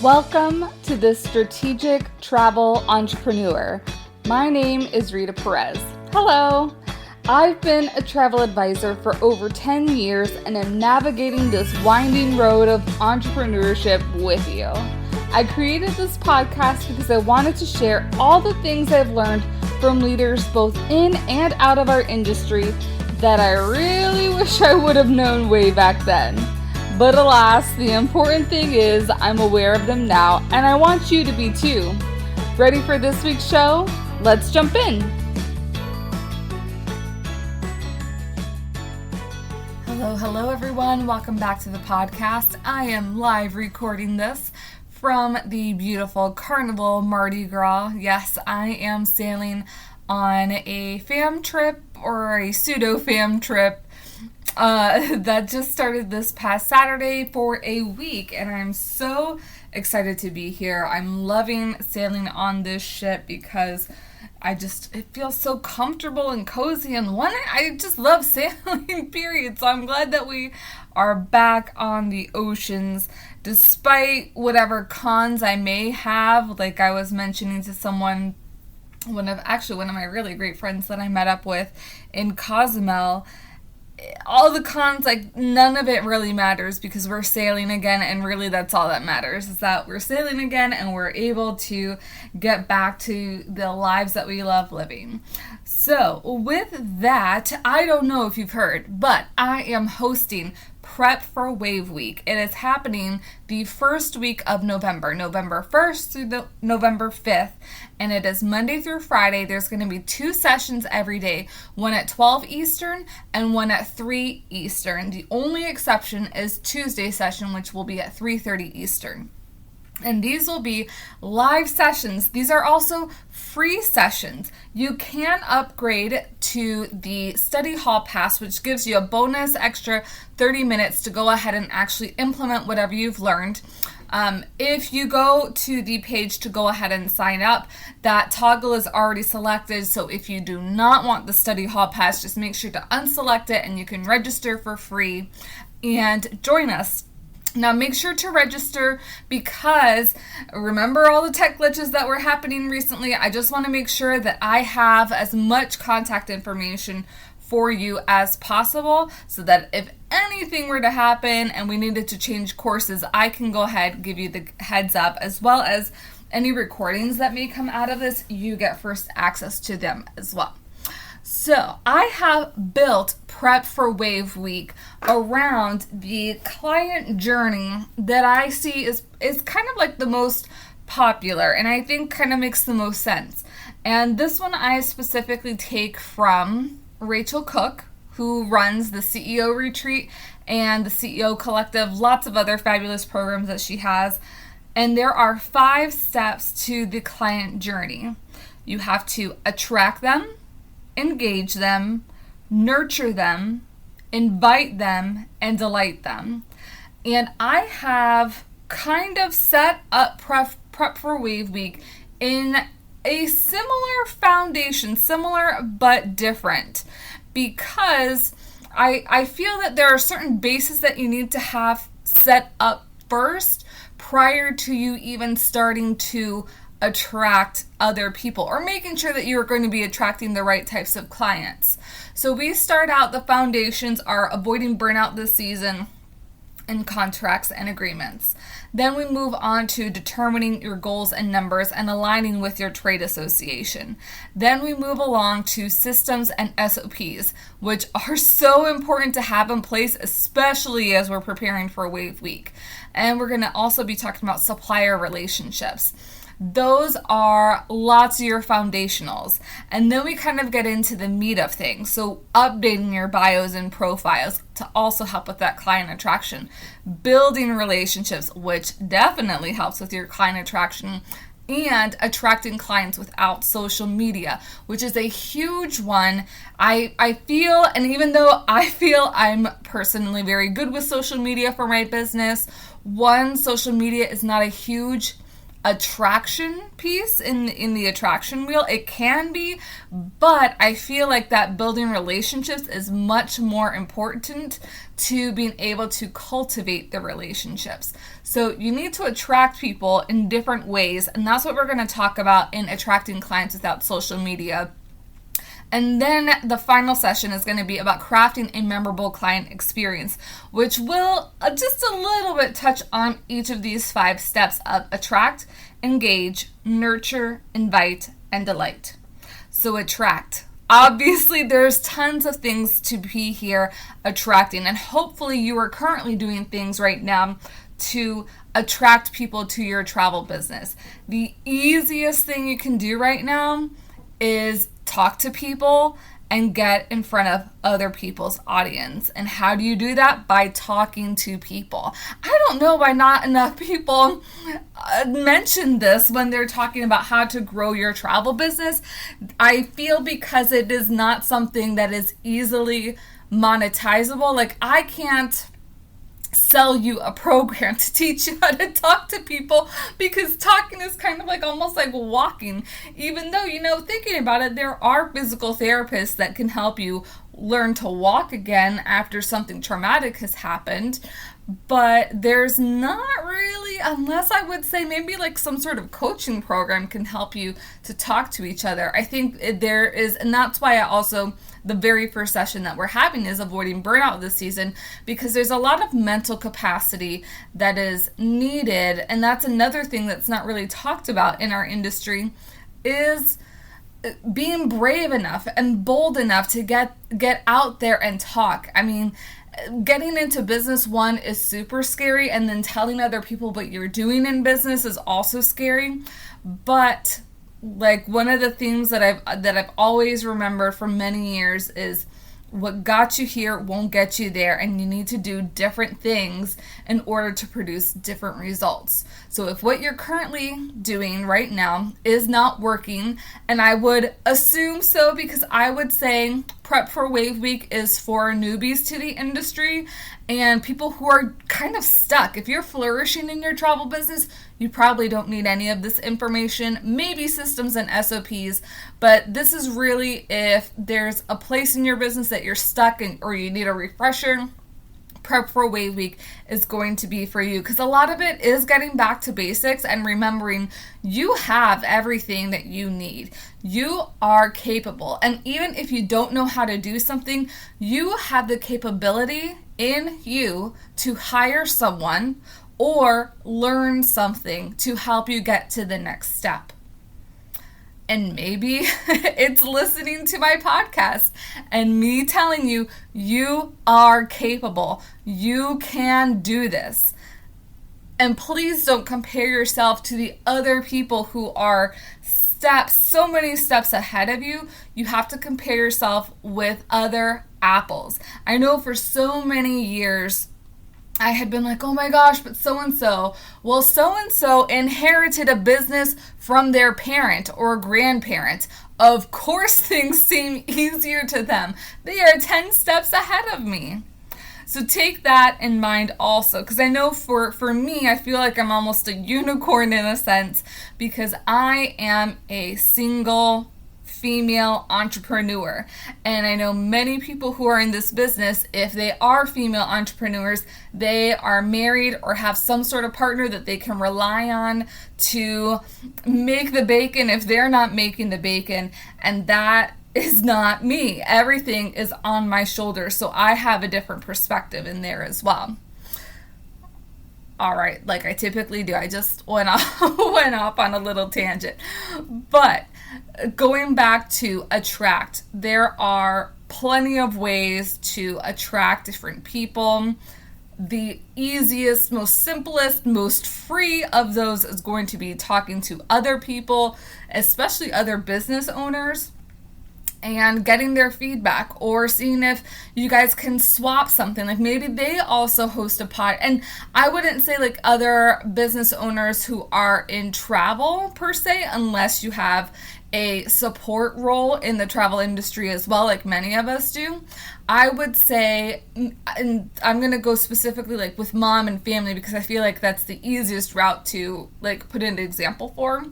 Welcome to the Strategic Travel Entrepreneur. My name is Rita Perez. Hello. I've been a travel advisor for over 10 years and am navigating this winding road of entrepreneurship with you. I created this podcast because I wanted to share all the things I've learned from leaders both in and out of our industry that I really wish I would have known way back then. But alas, the important thing is I'm aware of them now, and I want you to be too. Ready for this week's show? Let's jump in. Hello everyone. Welcome back to the podcast. I am live recording this from the beautiful Carnival Mardi Gras. Yes, I am sailing on a fam trip or a pseudo fam trip that just started this past Saturday for a week, and I'm so excited to be here. I'm loving sailing on this ship because it feels so comfortable and cozy, and I just love sailing, period. So I'm glad that we are back on the oceans despite whatever cons I may have. Like I was mentioning to someone, one of my really great friends that I met up with in Cozumel, all the cons, none of it really matters because we're sailing again, and really that's all that matters, is that we're sailing again and we're able to get back to the lives that we love living. So with that, I don't know if you've heard, but I am hosting Prep for Wave Week. It is happening the first week of November 1st through November 5th, and it is Monday through Friday. There's going to be 2 sessions every day, one at 12 Eastern and one at 3 Eastern. The only exception is Tuesday session, which will be at 3:30 Eastern. And these will be live sessions. These are also free sessions. You can upgrade to the study hall pass, which gives you a bonus extra 30 minutes to go ahead and actually implement whatever you've learned. If you go to the page to go ahead and sign up, that toggle is already selected. So if you do not want the study hall pass, just make sure to unselect it and you can register for free and join us. Now make sure to register because remember all the tech glitches that were happening recently. I just want to make sure that I have as much contact information for you as possible so that if anything were to happen and we needed to change courses, I can go ahead and give you the heads up, as well as any recordings that may come out of this. You get first access to them as well. So I have built Prep for Wave Week around the client journey that I see is kind of like the most popular, and I think kind of makes the most sense. And this one I specifically take from Rachel Cook, who runs the CEO Retreat and the CEO Collective, lots of other fabulous programs that she has. And there are 5 steps to the client journey. You have to attract them, engage them, nurture them, invite them, and delight them. And I have kind of set up Prep for Wave Week in a similar foundation, similar but different, because I feel that there are certain bases that you need to have set up first prior to you even starting to attract other people, or making sure that you're going to be attracting the right types of clients. So we start out, the foundations are avoiding burnout this season in contracts and agreements. Then we move on to determining your goals and numbers and aligning with your trade association. Then we move along to systems and SOPs, which are so important to have in place, especially as we're preparing for Wave Week. And we're going to also be talking about supplier relationships. Those are lots of your foundationals. And then we kind of get into the meat of things. So updating your bios and profiles to also help with that client attraction. Building relationships, which definitely helps with your client attraction. And attracting clients without social media, which is a huge one. I feel, and even though I feel I'm personally very good with social media for my business, social media is not a huge attraction piece in the attraction wheel. It can be, but I feel like that building relationships is much more important to being able to cultivate the relationships. So you need to attract people in different ways, and that's what we're going to talk about in attracting clients without social media. And then the final session is going to be about crafting a memorable client experience, which will just a little bit touch on each of these 5 steps of attract, engage, nurture, invite, and delight. So attract. Obviously, there's tons of things to be here attracting, and hopefully you are currently doing things right now to attract people to your travel business. The easiest thing you can do right now is talk to people and get in front of other people's audience. And how do you do that? By talking to people. I don't know why not enough people mention this when they're talking about how to grow your travel business. I feel because it is not something that is easily monetizable. Like, I can't sell you a program to teach you how to talk to people, because talking is kind of like almost like walking, even though, thinking about it, there are physical therapists that can help you learn to walk again after something traumatic has happened. But there's not really, unless I would say maybe like some sort of coaching program can help you to talk to each other. I think there is, and that's why the very first session that we're having is avoiding burnout this season, because there's a lot of mental capacity that is needed. And that's another thing that's not really talked about in our industry, is being brave enough and bold enough to get out there and talk. I mean, getting into business, one, is super scary, and then telling other people what you're doing in business is also scary. But like, one of the things that I've always remembered for many years is what got you here won't get you there, and you need to do different things in order to produce different results. So if what you're currently doing right now is not working, and I would assume so, because I would say Prep for Wave Week is for newbies to the industry and people who are kind of stuck. If you're flourishing in your travel business, you probably don't need any of this information, maybe systems and SOPs, but this is really if there's a place in your business that you're stuck in or you need a refresher. Prep for Wave Week is going to be for you, because a lot of it is getting back to basics and remembering you have everything that you need. You are capable, and even if you don't know how to do something, you have the capability in you to hire someone or learn something to help you get to the next step. And maybe it's listening to my podcast and me telling you, you are capable. You can do this. And please don't compare yourself to the other people who are so many steps ahead of you. You have to compare yourself with other apples. I know for so many years, I had been like, oh my gosh, but so-and-so. Well, so-and-so inherited a business from their parent or grandparent. Of course, things seem easier to them. They are 10 steps ahead of me. So take that in mind also, because I know for me, I feel like I'm almost a unicorn in a sense, because I am a single female entrepreneur. And I know many people who are in this business, if they are female entrepreneurs, they are married or have some sort of partner that they can rely on to make the bacon if they're not making the bacon. And that is not me. Everything is on my shoulders. So I have a different perspective in there as well. All right, like I typically do. I just went off on a little tangent. But going back to attract, there are plenty of ways to attract different people. The easiest, most simplest, most free of those is going to be talking to other people, especially other business owners, and getting their feedback, or seeing if you guys can swap something. Like maybe they also host a pod. And I wouldn't say like other business owners who are in travel per se, unless you have a support role in the travel industry as well, like many of us do, I would say, and I'm going to go specifically like with mom and family because I feel like that's the easiest route to like put an example for.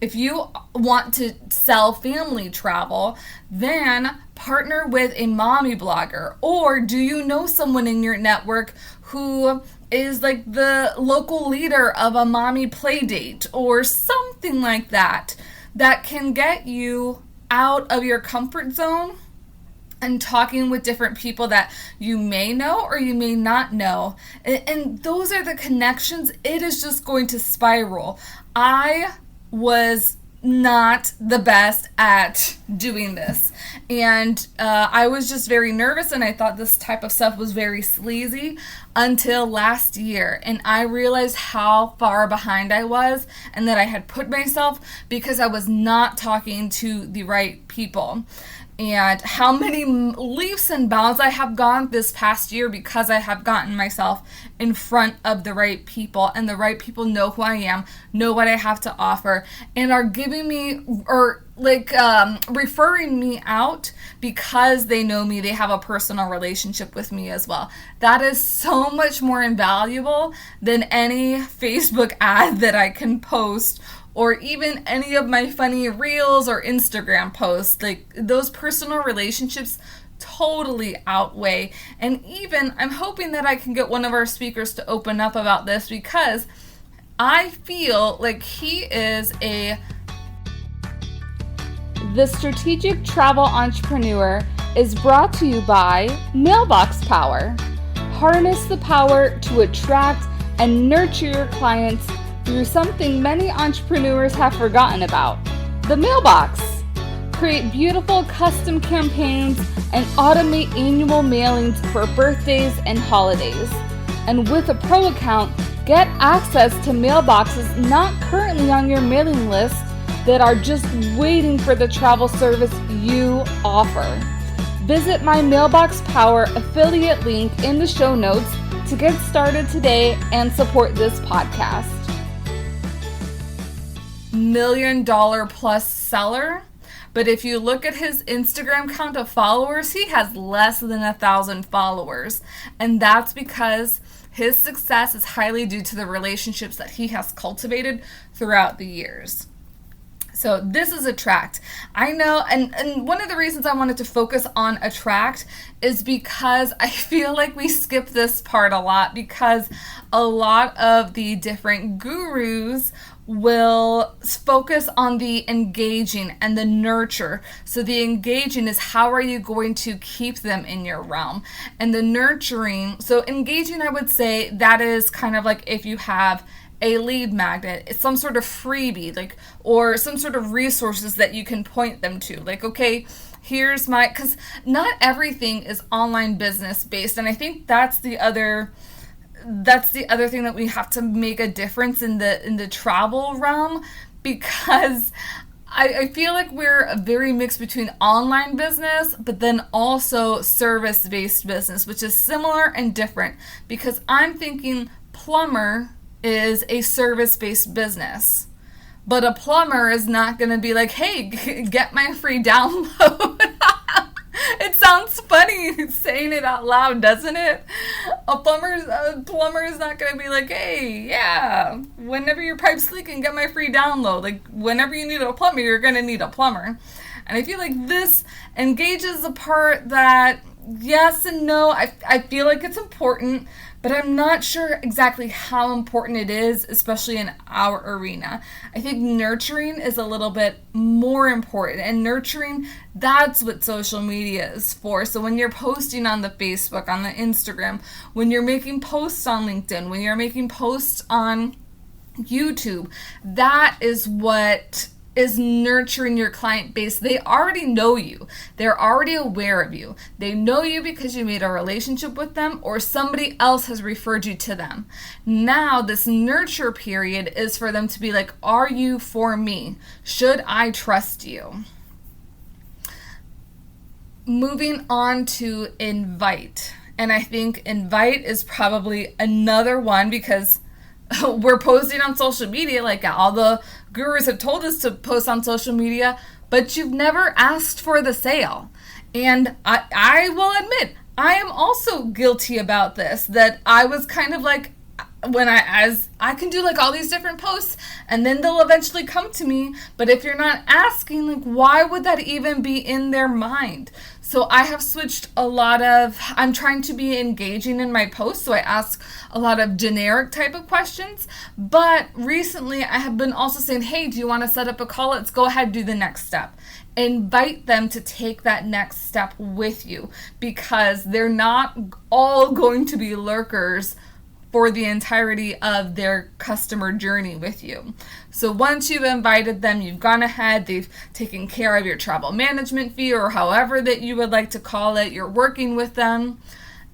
If you want to sell family travel, then partner with a mommy blogger. Or do you know someone in your network who is like the local leader of a mommy play date or something like that can get you out of your comfort zone and talking with different people that you may know or you may not know. And those are the connections. It is just going to spiral. I was not the best at doing this. And I was just very nervous and I thought this type of stuff was very sleazy until last year. And I realized how far behind I was and that I had put myself because I was not talking to the right people. And how many leaps and bounds I have gone this past year because I have gotten myself in front of the right people, and the right people know who I am, know what I have to offer, and are giving me or referring me out because they know me, they have a personal relationship with me as well. That is so much more invaluable than any Facebook ad that I can post or even any of my funny reels or Instagram posts. Like, those personal relationships totally outweigh. And even I'm hoping that I can get one of our speakers to open up about this, because I feel like he is the Strategic Travel Entrepreneur is brought to you by Mailbox Power. Harness the power to attract and nurture your clients through something many entrepreneurs have forgotten about: the mailbox. Create beautiful custom campaigns and automate annual mailings for birthdays and holidays. And with a pro account, get access to mailboxes not currently on your mailing list that are just waiting for the travel service you offer. Visit my Mailbox Power affiliate link in the show notes to get started today and support this podcast. $1 million plus seller, but if you look at his Instagram count of followers, he has less than 1,000 followers, and that's because his success is highly due to the relationships that he has cultivated throughout the years. So this is Attract. I know, and one of the reasons I wanted to focus on Attract is because I feel like we skip this part a lot, because a lot of the different gurus will focus on the engaging and the nurture. So the engaging is how are you going to keep them in your realm? And the nurturing, so engaging, I would say that is kind of like if you have a lead magnet, it's some sort of freebie, like, or some sort of resources that you can point them to. Like, okay, here's because not everything is online business based. And I think that's the other thing that we have to make a difference in the travel realm, because I feel like we're very mixed between online business, but then also service-based business, which is similar and different, because I'm thinking plumber is a service-based business, but a plumber is not going to be like, hey, get my free download. It sounds funny saying it out loud, doesn't it? A plumber is not going to be like, hey, yeah, whenever your pipe's leaking, get my free download. Like, whenever you need a plumber, you're going to need a plumber. And I feel like this engages the part that yes and no. I feel like it's important, but I'm not sure exactly how important it is, especially in our arena. I think nurturing is a little bit more important, and nurturing, that's what social media is for. So when you're posting on the Facebook, on the Instagram, when you're making posts on LinkedIn, when you're making posts on YouTube, that is what is nurturing your client base. They already know you. They're already aware of you. They know you because you made a relationship with them or somebody else has referred you to them. Now this nurture period is for them to be like, are you for me? Should I trust you? Moving on to invite. And I think invite is probably another one, because we're posting on social media, like all the gurus have told us to post on social media, but you've never asked for the sale. And I will admit, I am also guilty about this, that I was kind of like, as I can do like all these different posts and then they'll eventually come to me, but if you're not asking, like, why would that even be in their mind? So I have switched I'm trying to be engaging in my posts, so I ask a lot of generic type of questions, but recently I have been also saying, hey, do you want to set up a call? Let's go ahead and do the next step. Invite them to take that next step with you, because they're not all going to be lurkers for the entirety of their customer journey with you. So once you've invited them, you've gone ahead, they've taken care of your travel management fee or however that you would like to call it, you're working with them.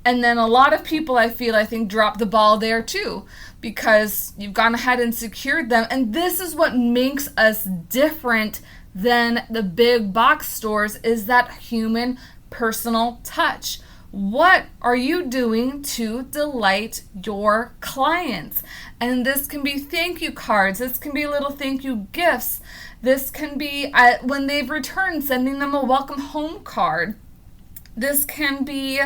And then a lot of people, I think drop the ball there too, because you've gone ahead and secured them. And this is what makes us different than the big box stores, is that human personal touch. What are you doing to delight your clients? And this can be thank you cards. This can be little thank you gifts. This can be when they've returned, sending them a welcome home card. This can be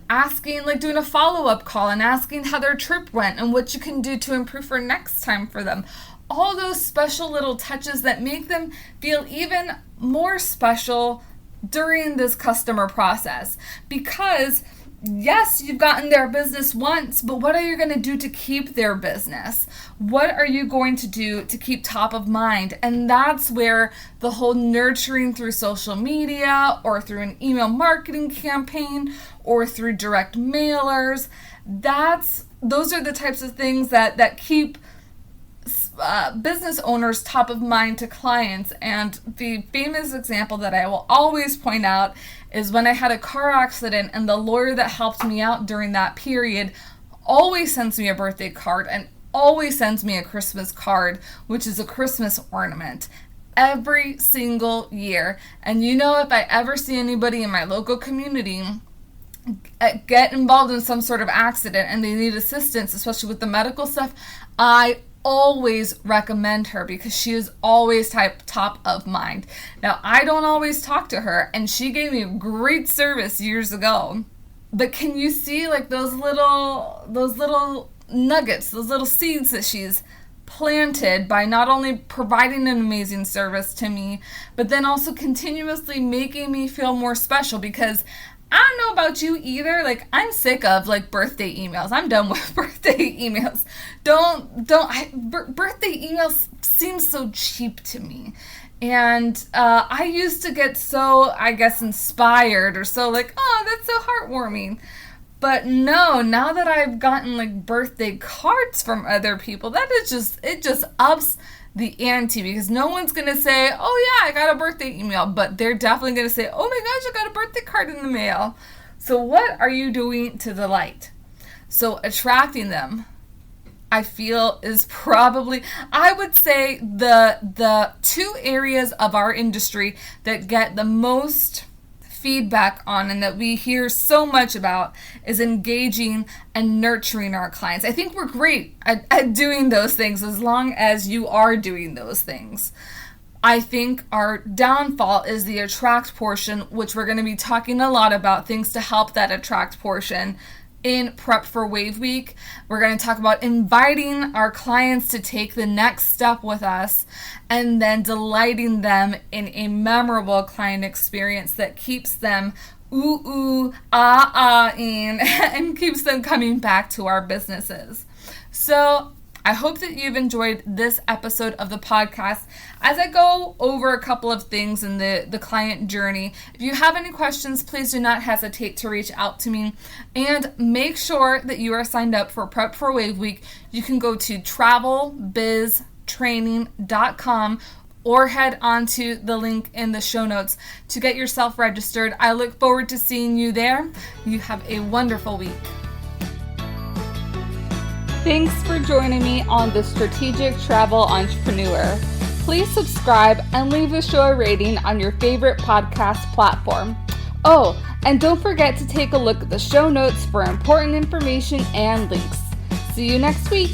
asking, like doing a follow-up call and asking how their trip went and what you can do to improve for next time for them. All those special little touches that make them feel even more special during this customer process. Because yes, you've gotten their business once, but what are you going to do to keep their business? What are you going to do to keep top of mind? And that's where the whole nurturing through social media or through an email marketing campaign or through direct mailers, those are the types of things that keep business owners top of mind to clients. And the famous example that I will always point out is when I had a car accident, and the lawyer that helped me out during that period always sends me a birthday card and always sends me a Christmas card, which is a Christmas ornament, every single year. And if I ever see anybody in my local community get involved in some sort of accident and they need assistance, especially with the medical stuff, I always recommend her, because she is always top of mind. Now, I don't always talk to her, and she gave me great service years ago. But can you see like those little nuggets, those little seeds that she's planted by not only providing an amazing service to me, but then also continuously making me feel more special? Because I don't know about you either. Like, I'm sick of like birthday emails. I'm done with birthday emails. Birthday emails seem so cheap to me. And I used to get so, I guess, inspired or so like, oh, that's so heartwarming. But no, now that I've gotten like birthday cards from other people, it just ups the ante, because no one's going to say, oh yeah, I got a birthday email, but they're definitely going to say, oh my gosh, I got a birthday card in the mail. So what are you doing to delight? So attracting them, I feel, is probably, I would say, the two areas of our industry that get the most feedback on and that we hear so much about is engaging and nurturing our clients. I think we're great at doing those things as long as you are doing those things. I think our downfall is the attract portion, which we're going to be talking a lot about, things to help that attract portion in Prep for Wave Week. We're going to talk about inviting our clients to take the next step with us, and then delighting them in a memorable client experience that keeps them in and keeps them coming back to our businesses. So I hope that you've enjoyed this episode of the podcast as I go over a couple of things in the client journey. If you have any questions, please do not hesitate to reach out to me, and make sure that you are signed up for Prep for Wave Week. You can go to travelbiztraining.com or head onto the link in the show notes to get yourself registered. I look forward to seeing you there. You have a wonderful week. Thanks for joining me on The Strategic Travel Entrepreneur. Please subscribe and leave a show rating on your favorite podcast platform. Oh, and don't forget to take a look at the show notes for important information and links. See you next week.